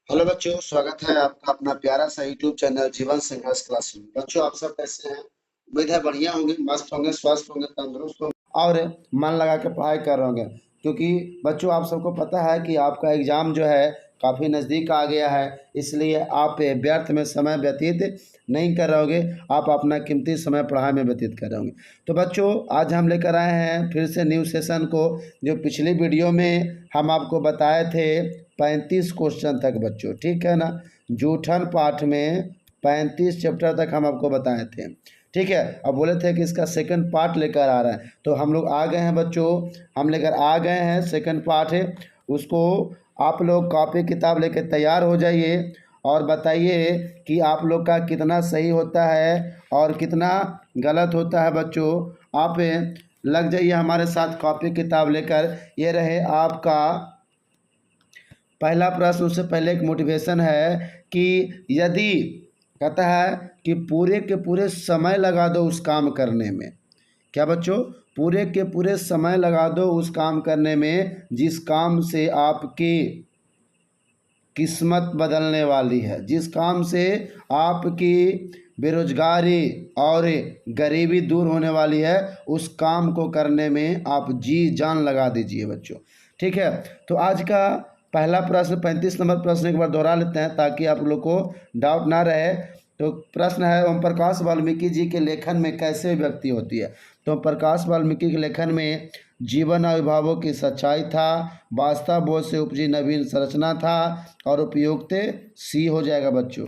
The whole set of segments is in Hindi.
हेलो बच्चों, स्वागत है आपका अपना प्यारा सा यूट्यूब चैनल जीवन संघर्ष क्लास में। बच्चों, आप सब कैसे हैं? उम्मीद है बढ़िया होंगे, मस्त होंगे, स्वस्थ होंगे, तंदुरुस्त होंगे और मन लगा के पढ़ाई कर रहे होंगे। क्योंकि बच्चों, आप सबको पता है कि आपका एग्ज़ाम जो है काफ़ी नज़दीक आ गया है, इसलिए आप व्यर्थ में समय व्यतीत नहीं कर रहे होंगे। आप अपना कीमती समय पढ़ाई में व्यतीत कर रहे होंगे। तो बच्चों, आज हम लेकर आए हैं फिर से न्यू सेशन को। जो पिछली वीडियो में हम आपको बताए थे 35 क्वेश्चन तक बच्चों, ठीक है ना। जूठन पाठ में 35 चैप्टर तक हम आपको बताए थे, ठीक है। अब बोले थे कि इसका सेकंड पार्ट लेकर आ रहा है, तो हम लोग आ गए हैं बच्चों। हम लेकर आ गए हैं सेकंड पार्ट है उसको। आप लोग कॉपी किताब लेकर तैयार हो जाइए और बताइए कि आप लोग का कितना सही होता है और कितना गलत होता है बच्चों। आप लग जाइए हमारे साथ कॉपी किताब लेकर। ये रहे आपका पहला प्रश्न। उससे पहले एक मोटिवेशन है कि यदि कहता है कि पूरे के पूरे समय लगा दो उस काम करने में। क्या बच्चों? पूरे के पूरे समय लगा दो उस काम करने में जिस काम से आपकी किस्मत बदलने वाली है, जिस काम से आपकी बेरोजगारी और गरीबी दूर होने वाली है, उस काम को करने में आप जी जान लगा दीजिए बच्चों, ठीक है। तो आज का पहला प्रश्न 35 नंबर प्रश्न एक बार दोहरा लेते हैं ताकि आप लोग को डाउट ना रहे। तो प्रश्न है, ओम प्रकाश वाल्मीकि जी के लेखन में कैसे व्यक्ति होती है। तो ओम प्रकाश वाल्मीकि के लेखन में जीवन अभिभावों की सच्चाई था, वास्तव बोध से उपजी नवीन संरचना था और उपयुक्त सी हो जाएगा बच्चों।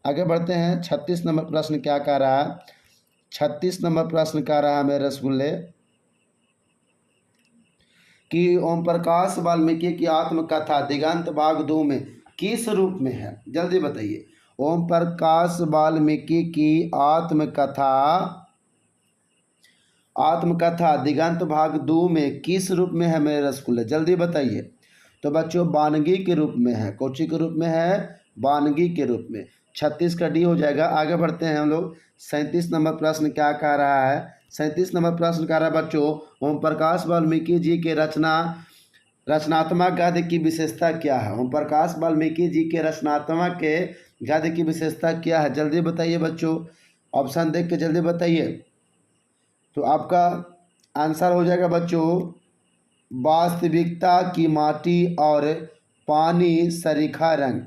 आगे बढ़ते हैं। 36 नंबर प्रश्न क्या कह रहा है? 36 नंबर प्रश्न कह रहा है मेरे रसगुल्ले कि ओम प्रकाश वाल्मीकि की आत्मकथा दिगंत भाग 2 में किस रूप में है? जल्दी बताइए। ओम प्रकाश वाल्मीकि की आत्मकथा दिगंत भाग 2 में किस रूप में है मेरे रसगुल्ले? जल्दी बताइए। तो बच्चों वानगी के रूप में है। कौची के रूप में है? वानगी के रूप में। 36 का डी हो जाएगा। आगे बढ़ते हैं हम लोग। 37 नंबर प्रश्न क्या कह रहा है? 37 नंबर प्रश्न कह रहा है बच्चों, ओम प्रकाश वाल्मीकि जी के रचनात्मक गद्य की विशेषता क्या है? ओम प्रकाश वाल्मीकि जी के रचनात्मक के गद्य की विशेषता क्या है? जल्दी बताइए बच्चों, ऑप्शन देख के जल्दी बताइए। तो आपका आंसर हो जाएगा बच्चों, वास्तविकता की माटी और पानी सरीखा रंग।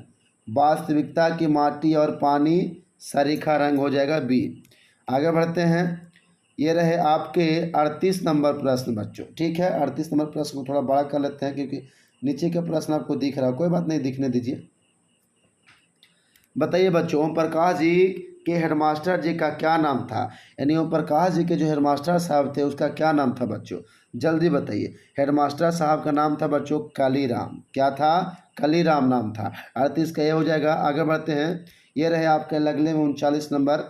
वास्तविकता की माटी और पानी सरीखा रंग हो जाएगा बी। आगे बढ़ते हैं। ये रहे आपके 38 नंबर प्रश्न बच्चों, ठीक है। 38 नंबर प्रश्न को थोड़ा बड़ा कर लेते हैं क्योंकि नीचे के प्रश्न आपको दिख रहा है। कोई बात नहीं, दिखने दीजिए। बताइए बच्चों, ओम प्रकाश जी के हेडमास्टर जी का क्या नाम था? यानी ओम प्रकाश जी के जो हेडमास्टर साहब थे उसका क्या नाम था बच्चों? जल्दी बताइए। हेडमास्टर साहब का नाम था बच्चों कालीराम। क्या था? कालीराम नाम था। 38 का ये हो जाएगा। आगे बढ़ते हैं। ये रहे आपके लगले में 39 नंबर।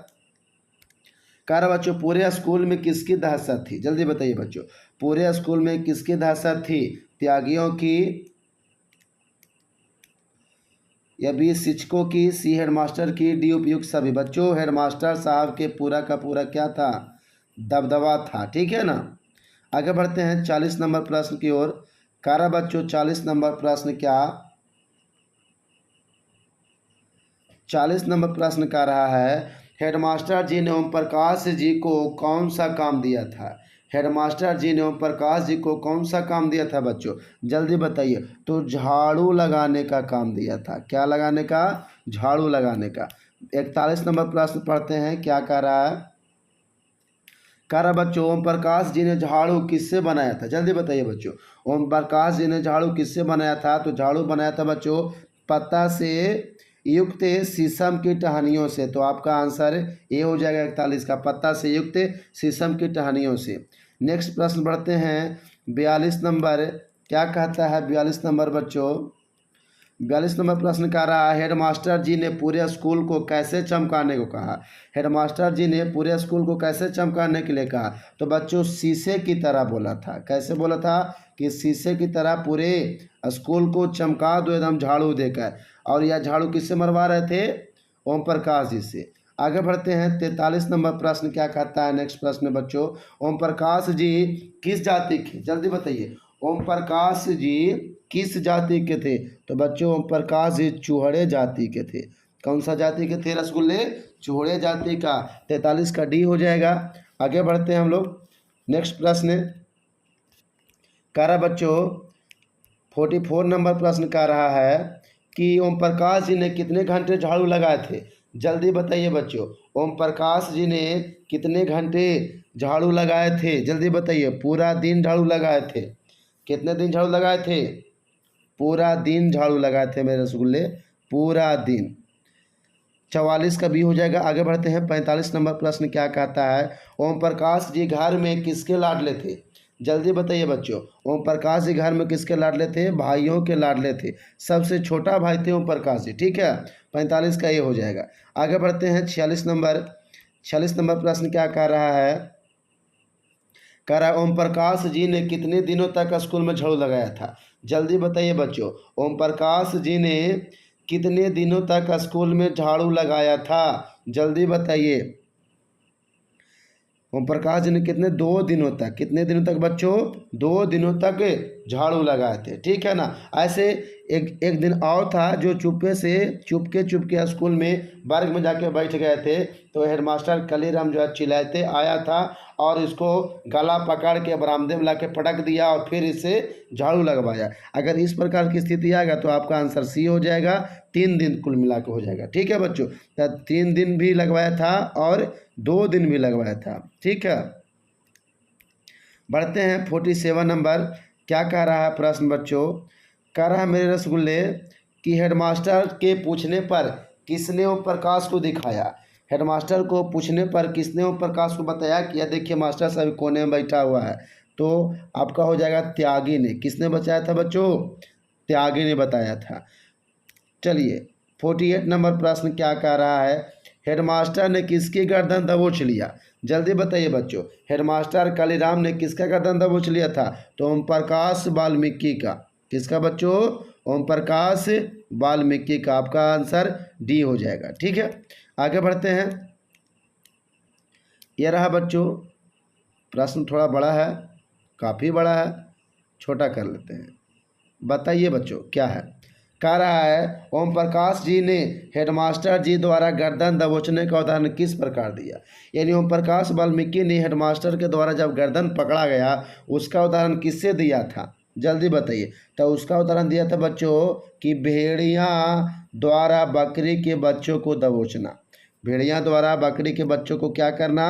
कह रहा बच्चों, पूरे स्कूल में किसकी दहशत थी? जल्दी बताइए बच्चों, पूरे स्कूल में किसकी दहशत थी? त्यागियों की या बी शिक्षकों की, सी हेडमास्टर की, डी उपयुक्त सभी? बच्चों हेडमास्टर साहब के पूरा का पूरा क्या था? दबदबा था, ठीक है ना। आगे बढ़ते हैं 40 नंबर प्रश्न की ओर। कारा बच्चों 40 नंबर प्रश्न क्या? 40 नंबर प्रश्न कह रहा है, हेडमास्टर जी ने ओम प्रकाश जी को कौन सा काम दिया था? हेडमास्टर जी ने ओम प्रकाश जी को कौन सा काम दिया था बच्चों? जल्दी बताइए। तो झाड़ू लगाने का काम दिया था। क्या लगाने का? झाड़ू लगाने का। 41 नंबर प्रश्न पढ़ते हैं, क्या कह रहा है? कह रहा बच्चों, ओम प्रकाश जी ने झाड़ू किससे बनाया था? जल्दी बताइए बच्चों, ओम प्रकाश जी ने झाड़ू किससे बनाया था? तो झाड़ू बनाया था बच्चों पत्ता से युक्त शीशम की टहनियों से। तो आपका आंसर ए हो जाएगा 41 का, पत्ता से युक्त शीशम की टहनियों से। नेक्स्ट प्रश्न बढ़ते हैं। 42 नंबर क्या कहता है? 42 नंबर बच्चों, 42 नंबर प्रश्न कह रहा है, हेडमास्टर जी ने पूरे स्कूल को कैसे चमकाने को कहा? हेडमास्टर जी ने पूरे स्कूल को कैसे चमकाने के लिए कहा? तो बच्चों शीशे की तरह बोला था। कैसे बोला था? कि शीशे की तरह पूरे स्कूल को चमका दो एकदम झाड़ू देकर। और यह झाड़ू किससे मरवा रहे थे? ओम प्रकाश जी से। आगे बढ़ते हैं। 43 नंबर प्रश्न क्या कहता है? नेक्स्ट प्रश्न बच्चों, ओम प्रकाश जी किस जाति के? जल्दी बताइए। ओम प्रकाश जी किस जाति के थे? तो बच्चों ओम प्रकाश जी चूहड़े जाति के थे। कौन सा जाति के थे रसगुल्ले? चूहड़े जाति का। 43 का डी हो जाएगा। आगे बढ़ते हैं हम लोग। नेक्स्ट प्रश्न कह रहा बच्चों 44 नंबर प्रश्न कह रहा है कि ओम प्रकाश जी ने कितने घंटे झाड़ू लगाए थे? जल्दी बताइए बच्चों। ओम प्रकाश जी ने कितने घंटे झाड़ू लगाए थे? जल्दी बताइए। पूरा दिन झाड़ू लगाए थे। कितने दिन झाड़ू लगाए थे? पूरा दिन झाड़ू लगाए थे मेरे रसगुल्ले, पूरा दिन। 44 का बी हो जाएगा। आगे बढ़ते हैं। 45 नंबर प्रश्न क्या कहता है? ओम प्रकाश जी घर में किसके लाडले थे? जल्दी बताइए बच्चों। ओम प्रकाश जी घर में किसके लाडले थे? भाइयों के लाडले थे। सबसे छोटा भाई थे ओम प्रकाश जी। ठीक है, 45 का ये हो जाएगा। आगे बढ़ते हैं। 46 नंबर प्रश्न क्या कह रहा है? कह रहा है ओम प्रकाश जी ने कितने दिनों तक स्कूल में झाड़ू लगाया था? जल्दी बताइए बच्चों। ओम प्रकाश जी ने कितने दिनों तक स्कूल में झाड़ू लगाया था? जल्दी बताइए। ओम प्रकाश जी ने कितने दिनों तक बच्चों? 2 दिनों तक झाड़ू लगाए थे। ठीक है ना। ऐसे एक दिन और था जो चुपके स्कूल में वर्ग में जाके बैठ गए थे। तो हेडमास्टर कलीराम जो है चिल्लाते आया था और इसको गला पकड़ के बरामदे में ला के पटक दिया और फिर इसे झाड़ू लगवाया। अगर इस प्रकार की स्थिति आएगा तो आपका आंसर सी हो जाएगा। 3 दिन कुल मिला के हो जाएगा। ठीक है बच्चों, 3 दिन भी लगवाया था और 2 दिन भी लगवाया था। ठीक है, बढ़ते हैं। 47 नंबर क्या कह रहा है प्रश्न बच्चों? कह रहा है मेरे रसगुल्ले कि हेडमास्टर के पूछने पर किसने ओम प्रकाश को दिखाया? हेडमास्टर को पूछने पर किसने ओम प्रकाश को बताया कि यह देखिए मास्टर साहब कोने में बैठा हुआ है? तो आपका हो जाएगा त्यागी ने। किसने बताया था बच्चों? त्यागी ने बताया था। चलिए 48 नंबर प्रश्न क्या कह रहा है? हेडमास्टर ने किसकी गर्दन दबोच लिया? जल्दी बताइए बच्चों। हेडमास्टर कालीराम ने किसका गर्दन दबोच लिया था? तो ओम प्रकाश वाल्मीकि का। किसका बच्चों? ओम प्रकाश वाल्मीकि का। आपका आंसर डी हो जाएगा। ठीक है, आगे बढ़ते हैं। यह रहा बच्चों प्रश्न, थोड़ा बड़ा है, काफ़ी बड़ा है, छोटा कर लेते हैं। बताइए बच्चों क्या है? कह रहा है ओम प्रकाश जी ने हेडमास्टर जी द्वारा गर्दन दबोचने का उदाहरण किस प्रकार दिया? यानी ओम प्रकाश वाल्मीकि ने हेडमास्टर के द्वारा जब गर्दन पकड़ा गया उसका उदाहरण किससे दिया था? जल्दी बताइए। तो उसका उदाहरण दिया था बच्चों कि भेड़िया द्वारा बकरी के बच्चों को दबोचना। भेड़िया द्वारा बकरी के बच्चों को क्या करना?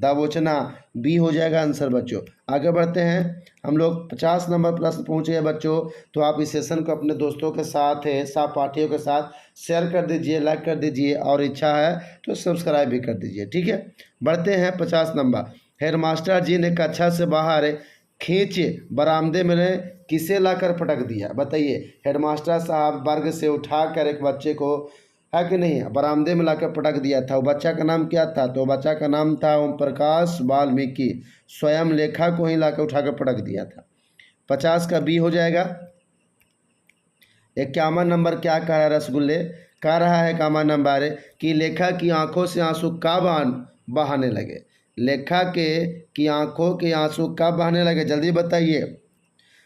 दबोचना। बी हो जाएगा आंसर बच्चों। आगे बढ़ते हैं हम लोग। 50 नंबर प्रश्न पहुँचे हैं बच्चों। तो आप इस सेशन को अपने दोस्तों के साथ सहपाठियों के साथ शेयर कर दीजिए, लाइक कर दीजिए और इच्छा है तो सब्सक्राइब भी कर दीजिए। ठीक है, बढ़ते हैं। 50 नंबर हेडमास्टर जी ने कक्षा से बाहर खींच बरामदे में किसे लाकर पटक दिया? बताइए। हेडमास्टर साहब वर्ग से उठाकर एक बच्चे को, है कि नहीं, बरामदे में लाकर पटक दिया था। वो बच्चा का नाम क्या था? तो बच्चा का नाम था ओम प्रकाश वाल्मीकि। स्वयं लेखा को ही लाकर उठाकर पटक दिया था। 50 का बी हो जाएगा। 51 नंबर क्या कह रहा है रसगुल्ले? कह रहा है 51 नंबर कि लेखा की आंखों से आंसू कब बहाने लगे? लेखा की आंखों के आंसू कब बहाने लगे? जल्दी बताइए।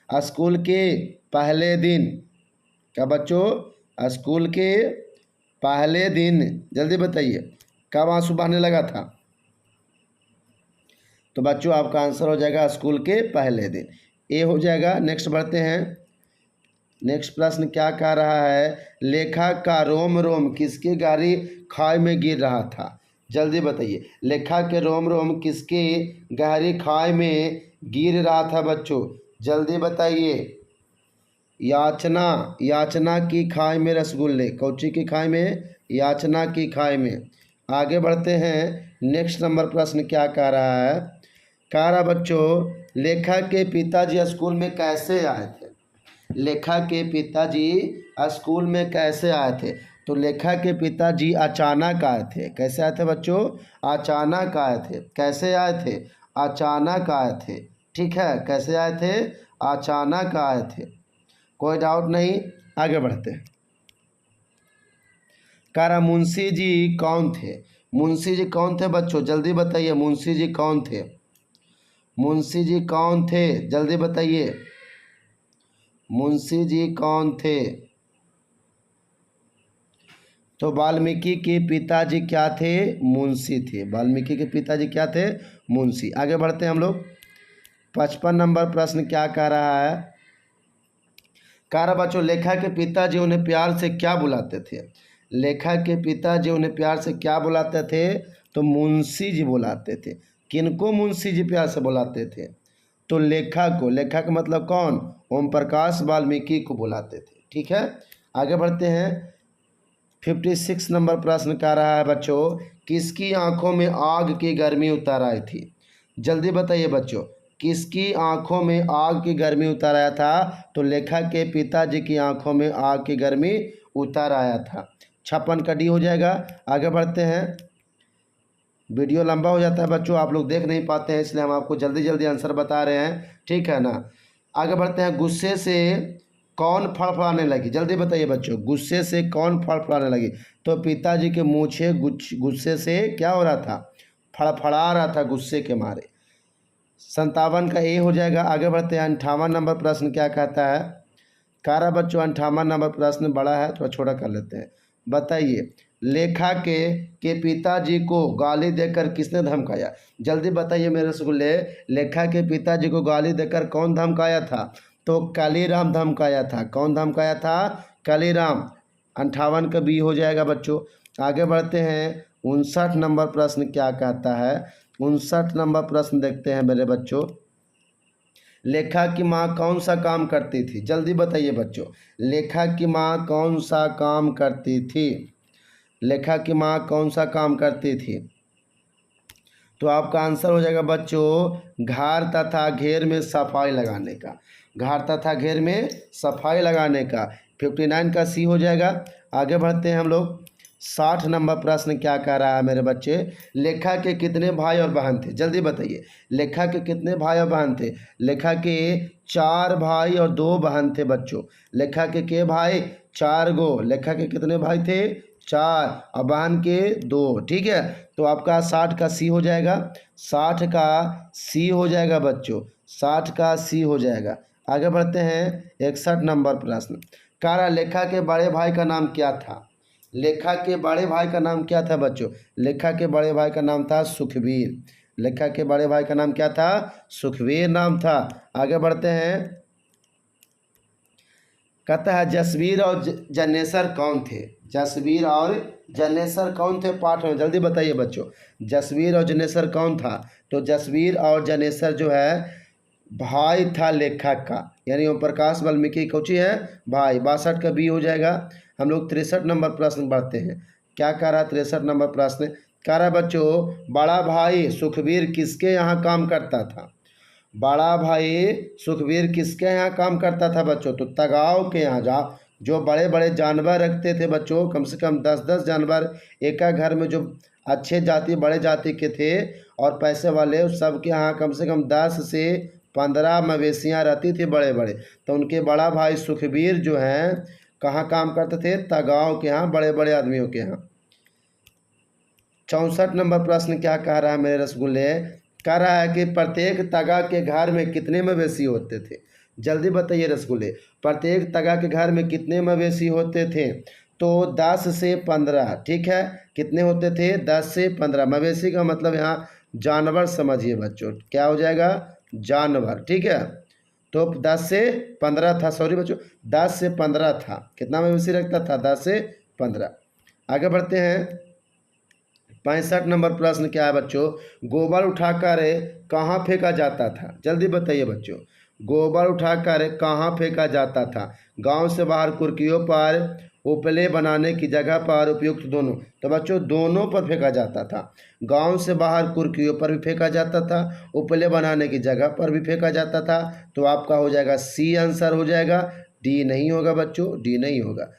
स्कूल के पहले दिन। क्या बच्चों? स्कूल के पहले दिन। जल्दी बताइए कब आंसू बहने लगा था? तो बच्चों आपका आंसर हो जाएगा स्कूल के पहले दिन। ए हो जाएगा। नेक्स्ट बढ़ते हैं। नेक्स्ट प्रश्न क्या कह रहा है? लेखा का रोम रोम किसके गहरी खाई में गिर रहा था? जल्दी बताइए। लेखा के रोम रोम किसके गहरी खाई में गिर रहा था बच्चों? जल्दी बताइए। याचना की खाई में रसगुल्ले। कौची की खाई में? याचना की खाई में। आगे बढ़ते हैं। नेक्स्ट नंबर प्रश्न क्या कह रहा है? कह रहा बच्चों लेखा के पिताजी स्कूल में कैसे आए थे? लेखा के पिताजी स्कूल में कैसे आए थे? तो लेखा के पिताजी अचानक आए थे। कैसे आए थे बच्चों? अचानक आए थे। कैसे आए थे? अचानक आए थे। ठीक है, कैसे आए थे? अचानक आए थे। कोई डाउट नहीं, आगे बढ़ते हैं। कह रहा मुंशी जी कौन थे? मुंशी जी कौन थे बच्चों? जल्दी बताइए। मुंशी जी कौन थे? मुंशी जी कौन थे? जल्दी बताइए। मुंशी जी कौन थे? तो वाल्मीकि के पिताजी क्या थे? मुंशी थे। वाल्मीकि के पिताजी क्या थे? मुंशी। आगे बढ़ते हैं हम लोग। 55 नंबर प्रश्न क्या कह रहा है? कह रहा बच्चों, लेखक के पिताजी उन्हें प्यार से क्या बुलाते थे? लेखक के पिताजी उन्हें प्यार से क्या बुलाते थे? तो मुंशी जी बुलाते थे। किनको मुंशी जी प्यार से बुलाते थे? तो लेखक को। लेखक मतलब कौन? ओम प्रकाश वाल्मीकि को बुलाते थे। ठीक है, आगे बढ़ते हैं। 56 नंबर प्रश्न कह रहा है बच्चों, किसकी आंखों में आग की गर्मी उतर आई थी? जल्दी बताइए बच्चों, किसकी आंखों में आग की गर्मी उतर आया था? तो लेखक के पिताजी की आंखों में आग की गर्मी उतर आया था। 56 का डी हो जाएगा। आगे बढ़ते हैं। वीडियो लंबा हो जाता है बच्चों, आप लोग देख नहीं पाते हैं, इसलिए हम आपको जल्दी जल्दी आंसर बता रहे हैं। ठीक है ना। आगे बढ़ते हैं। गुस्से से कौन फड़फड़ाने लगी? जल्दी बताइए बच्चों, गुस्से से कौन फड़फड़ाने लगी? तो पिताजी के मूछें गुस्से से क्या हो रहा था? फड़फड़ा रहा था गुस्से के मारे। 57 का ए हो जाएगा। आगे बढ़ते हैं। 58 नंबर प्रश्न क्या कहता है? कारा बच्चों 58 नंबर प्रश्न बड़ा है, थोड़ा छोटा कर लेते हैं। बताइए, लेखक के पिताजी को गाली देकर किसने धमकाया? जल्दी बताइए मेरे रसगुल्ले, लेखक के पिताजी को गाली देकर कौन धमकाया था? तो कालीराम धमकाया था। कौन धमकाया था? कालीराम। 58 का बी हो जाएगा बच्चों। आगे बढ़ते हैं। 59 नंबर प्रश्न क्या कहता है? 59 नंबर प्रश्न देखते हैं मेरे बच्चों। लेखक की माँ कौन सा काम करती थी? जल्दी बताइए बच्चों, लेखक की माँ कौन सा काम करती थी? लेखक की माँ कौन सा काम करती थी? तो आपका आंसर हो जाएगा बच्चों, घर तथा घेर में सफाई लगाने का। घर तथा घेर में सफाई लगाने का। 59 का सी हो जाएगा। आगे बढ़ते हैं हम लोग। 60 नंबर प्रश्न क्या कह रहा है मेरे बच्चे? लेखक के कितने भाई और बहन थे? जल्दी बताइए, लेखक के कितने भाई और बहन थे? लेखक के 4 भाई और 2 बहन थे बच्चों। लेखक के भाई 4 गो। लेखक के कितने भाई थे? 4 और बहन के 2। ठीक है, तो आपका 60 का सी हो जाएगा। 60 का सी हो जाएगा बच्चों, 60 का सी हो जाएगा। आगे बढ़ते हैं। 61 नंबर प्रश्न। कारा लेखक के बड़े भाई का नाम क्या था? लेखक के बड़े भाई का नाम क्या था बच्चों? लेखक के बड़े भाई का नाम था सुखवीर। लेखक के बड़े भाई का नाम क्या था? सुखवीर नाम था। आगे बढ़ते हैं। कहता है जसवीर और जनेसर कौन थे? जसवीर और जनेसर कौन थे? पाठ में जल्दी बताइए बच्चों, जसवीर और जनेसर कौन था? तो जसवीर और जनेसर जो है भाई था लेखक का, यानी ओम प्रकाश वाल्मीकि कौची है? भाई। 62 का बी हो जाएगा। हम लोग 63 नंबर प्रश्न बढ़ते हैं। क्या कह रहा है 63 नंबर प्रश्न? कह रहा है बच्चों, बड़ा भाई सुखवीर किसके यहाँ काम करता था? बड़ा भाई सुखवीर किसके यहाँ काम करता था बच्चों? तो तगाव के यहाँ। जा जो बड़े बड़े जानवर रखते थे बच्चों, कम से कम 10-10 जानवर एक घर में, जो अच्छे जाति बड़े जाति के थे और पैसे वाले, सबके यहाँ कम से कम 10 से 15 मवेशियाँ रहती थी बड़े बड़े। तो उनके बड़ा भाई सुखवीर जो हैं कहाँ काम करते थे? तगाव के यहाँ, बड़े बड़े आदमियों के यहाँ। 64 नंबर प्रश्न क्या कह रहा है मेरे रसगुल्ले? कह रहा है कि प्रत्येक तगा के घर में कितने मवेशी होते थे? जल्दी बताइए रसगुल्ले, प्रत्येक तगा के घर में कितने मवेशी होते थे? तो 10 से 15। ठीक है, कितने होते थे? 10 से 15। मवेशी का मतलब यहाँ जानवर समझिए बच्चों, क्या हो जाएगा? जानवर। ठीक है, तो 10 से 15 था, सॉरी बच्चों, 10 से 15 था। कितना मवेशी रखता था? 10 से 15। आगे बढ़ते हैं। 65 नंबर प्रश्न क्या है बच्चों? गोबर उठाकर कहाँ फेंका जाता था? जल्दी बताइए बच्चों, गोबर उठाकर कहाँ फेंका जाता था? गांव से बाहर, कुर्कियों पर, उपले बनाने की जगह पर, उपयुक्त दोनों? तो बच्चों दोनों पर फेंका जाता था। गांव से बाहर कुर्कियों पर भी फेंका जाता था, उपले बनाने की जगह पर भी फेंका जाता था। तो आपका हो जाएगा सी आंसर हो जाएगा। डी नहीं होगा बच्चों, डी नहीं होगा।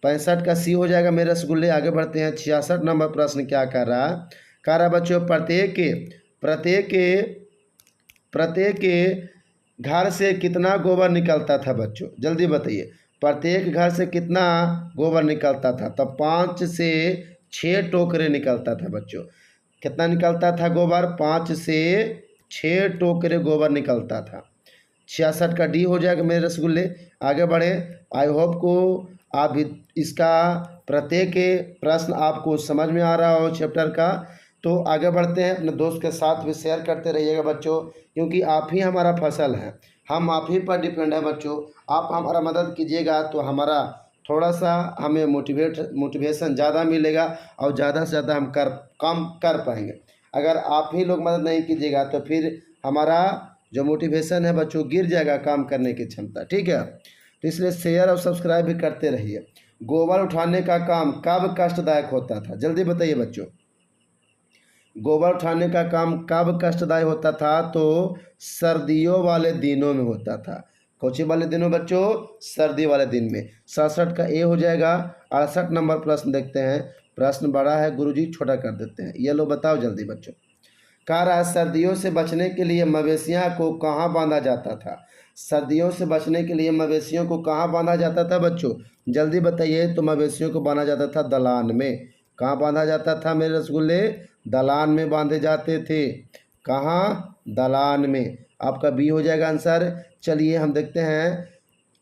65 का सी हो जाएगा मेरे रसगुल्ले। आगे बढ़ते हैं। 66 नंबर प्रश्न क्या कर रहा? कह रहा बच्चों, प्रत्येक घर से कितना गोबर निकलता था बच्चों? जल्दी बताइए, प्रत्येक घर से कितना गोबर निकलता था? तब 5 से 6 टोकरे निकलता था बच्चों। कितना निकलता था गोबर? 5 से 6 टोकरे गोबर निकलता था। 66 का डी हो जाएगा मेरे रसगुल्ले। आगे बढ़े। आई होप को आप इसका प्रत्येक प्रश्न आपको समझ में आ रहा हो चैप्टर का। तो आगे बढ़ते हैं, अपने दोस्त के साथ भी शेयर करते रहिएगा बच्चों, क्योंकि आप ही हमारा फसल है, हम आप ही पर डिपेंड है बच्चों। आप हमारा मदद कीजिएगा तो हमारा थोड़ा सा हमें मोटिवेशन ज़्यादा मिलेगा और ज़्यादा से ज़्यादा हम काम कर पाएंगे। अगर आप ही लोग मदद नहीं कीजिएगा तो फिर हमारा जो मोटिवेशन है बच्चों गिर जाएगा काम करने की क्षमता। ठीक है, तो इसलिए शेयर और सब्सक्राइब भी करते रहिए। गोबर उठाने का काम कब कष्टदायक होता था? जल्दी बताइए बच्चों। गोबर उठाने का काम कब कष्टदायक होता था? तो सर्दियों वाले दिनों में होता था। कौन से वाले दिनों बच्चों? सर्दी वाले दिन में। 67 का ए हो जाएगा। 68 नंबर प्रश्न देखते हैं। प्रश्न बड़ा है गुरुजी, छोटा कर देते हैं। ये लो बताओ जल्दी बच्चों। कह रहा है सर्दियों से बचने के लिए मवेशियों को कहाँ बांधा जाता था? सर्दियों से बचने के लिए मवेशियों को कहाँ बांधा जाता था बच्चों? जल्दी बताइए। तो मवेशियों को बांधा जाता था दलान में। कहाँ बांधा जाता था मेरे रसगुल्ले? दलान में बांधे जाते थे। कहाँ? दलान में। आपका बी हो जाएगा आंसर। चलिए हम देखते हैं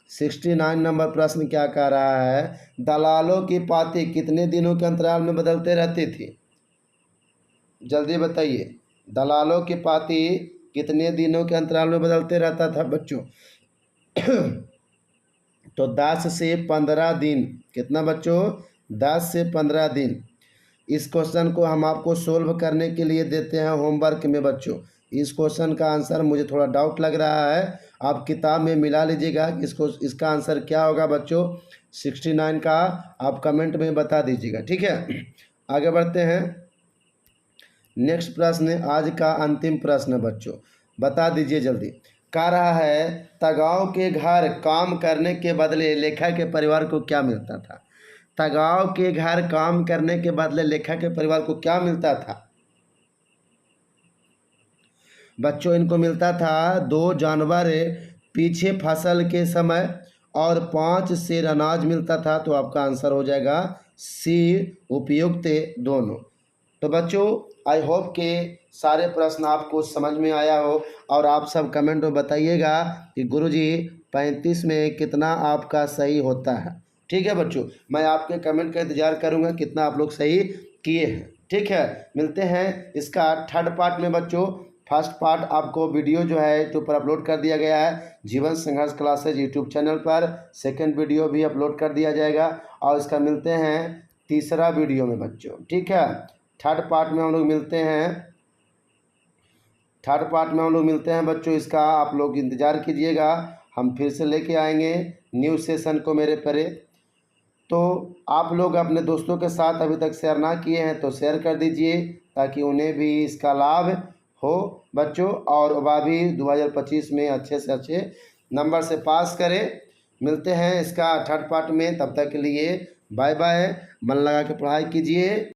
69 नंबर प्रश्न क्या कह रहा है। दलालों की पाती कितने दिनों के अंतराल में बदलते रहती थी? जल्दी बताइए। दलालों की पाती कितने दिनों के अंतराल में बदलते रहता था बच्चों? तो 10 से 15 दिन। कितना बच्चों? 10 से 15 दिन। इस क्वेश्चन को हम आपको सोल्व करने के लिए देते हैं होमवर्क में बच्चों। इस क्वेश्चन का आंसर मुझे थोड़ा डाउट लग रहा है, आप किताब में मिला लीजिएगा। इसका आंसर क्या होगा बच्चों 69 का? आप कमेंट में बता दीजिएगा। ठीक है, आगे बढ़ते हैं। नेक्स्ट प्रश्न आज का अंतिम प्रश्न बच्चों, बता दीजिए जल्दी। कह रहा है तगाव के घर काम करने के बदले लेखा के परिवार को क्या मिलता था? तगाव के घर काम करने के बदले लेखा के परिवार को क्या मिलता था बच्चों? इनको मिलता था 2 जानवर पीछे फसल के समय और 5 सेर अनाज मिलता था। तो आपका आंसर हो जाएगा सी, उपयुक्त दोनों। तो बच्चों आई होप के सारे प्रश्न आपको समझ में आया हो और आप सब कमेंट में बताइएगा कि गुरुजी 35 में कितना आपका सही होता है। ठीक है बच्चों, मैं आपके कमेंट का इंतजार करूंगा कितना आप लोग सही किए हैं। ठीक है, मिलते हैं इसका थर्ड पार्ट में बच्चों। फर्स्ट पार्ट आपको वीडियो जो है यूट्यूब पर अपलोड कर दिया गया है, जीवन संघर्ष क्लासेज यूट्यूब चैनल पर। सेकंड वीडियो भी अपलोड कर दिया जाएगा और इसका मिलते हैं तीसरा वीडियो में बच्चों। ठीक है, थर्ड पार्ट में हम लोग मिलते हैं बच्चों। इसका आप लोग इंतज़ार कीजिएगा, हम फिर से लेके आएंगे न्यू सेशन को मेरे परे। तो आप लोग अपने दोस्तों के साथ अभी तक शेयर ना किए हैं तो शेयर कर दीजिए ताकि उन्हें भी इसका लाभ हो बच्चों, और वह भी 2025 में अच्छे से अच्छे नंबर से पास करें। मिलते हैं इसका थर्ड पार्ट में, तब तक के लिए बाय बाय। मन लगा के पढ़ाई कीजिए।